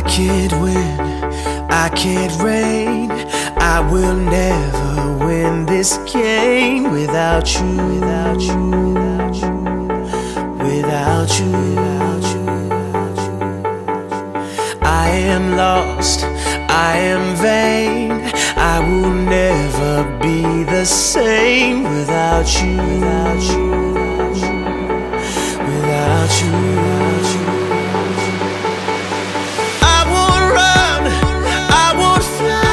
I can't win, I can't reign. I will never win this game without you, without you, without you, without you, without you. I am lost, I am vain. I will never be the same without you, without you, without you, without you. I won't run, I won't fly.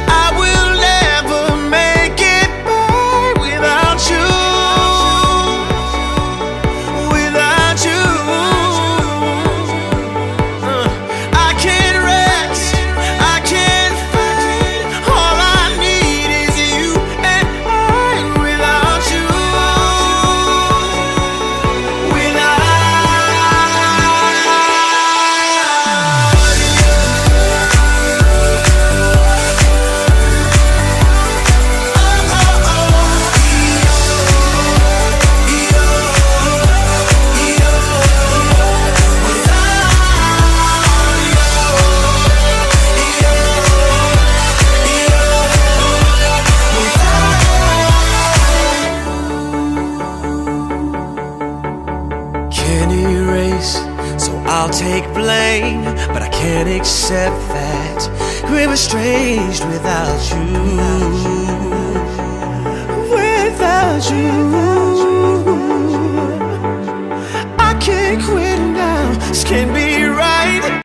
I will never make it by without you, without you. I can't rest, I can't fight. All I need is you and I without you, can't erase, so I'll take blame, but I can't accept that we're estranged without you, without you. I can't quit now, this can't be